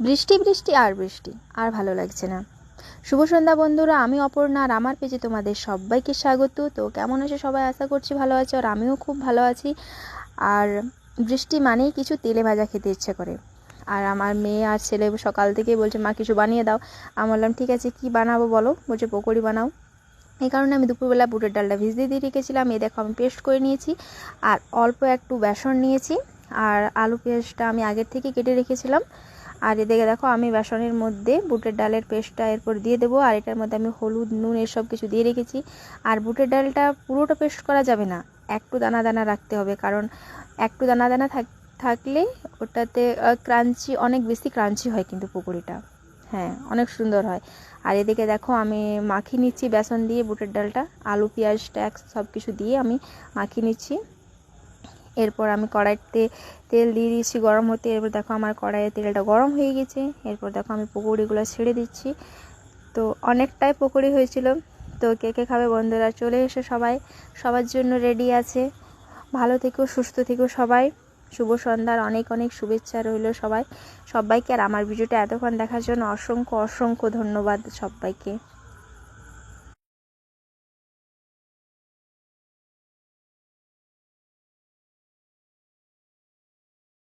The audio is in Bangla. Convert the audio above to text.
বৃষ্টি বৃষ্টি আর বৃষ্টি, আর ভালো লাগছে না। শুভ সন্ধ্যা বন্ধুরা, আমি অপর্ণা আর আমার পেজে তোমাদের সবাইকে স্বাগত। তো কেমন আছে সবাই? আশা করছি ভালো আছে, আর আমিও খুব ভালো আছি। আর বৃষ্টি মানেই কিছু তেলে ভাজা খেতে ইচ্ছে করে। আর আমার মেয়ে আর ছেলে সকাল থেকেই বলছে মা কিছু বানিয়ে দাও। আমি বললাম ঠিক আছে, কি বানাবো বলো? বলছে পকোড়ি বানাও। এই কারণে আমি দুপুরবেলা বুটের ডালটা ভিজিয়ে দিয়ে রেখেছিলাম। এই দেখো আমি পেস্ট করে নিয়েছি, আর অল্প একটু বেসন নিয়েছি, আর আলু পেঁয়াজটা আমি আগের থেকে কেটে রেখেছিলাম। আর এদিকে দেখো আমি বেসনের মধ্যে বুটের ডালের পেস্টটা এরপর দিয়ে দেবো, আর এটার মধ্যে আমি হলুদ নুন এসব কিছু দিয়ে রেখেছি। আর বুটের ডালটা পুরোটা পেস্ট করা যাবে না, একটু দানা দানা রাখতে হবে, কারণ একটু দানা দানা থাকলে ওটাতে ক্রাঞ্চি, অনেক বেশি ক্রাঞ্চি হয় কিন্তু পকোড়িটা, হ্যাঁ অনেক সুন্দর হয়। আর এদিকে দেখো আমি মাখিয়ে নিচ্ছি বেসন দিয়ে বুটের ডালটা, আলু পেঁয়াজটা সব কিছু দিয়ে আমি মাখিয়ে নিচ্ছি। এরপর আমি কড়াইতে তেল দিয়ে দিয়েছি গরম হতে। এরপর দেখো আমার কড়াইয়ে তেলটা গরম হয়ে গেছে। এরপর দেখো আমি পকোড়িগুলো ছেড়ে দিচ্ছি। তো অনেকটাই পকোড়ি হয়েছিল। তো কে কে খাবে বন্ধুরা? চলে এসে সবাই, সবার জন্য রেডি আছে। ভালো থেকো, সুস্থ থেকো সবাই। শুভ সন্ধ্যার অনেক অনেক শুভেচ্ছা রইল সবাইকে। আর আমার ভিডিওটা এতক্ষণ দেখার জন্য অসংখ্য অসংখ্য ধন্যবাদ সবাইকে।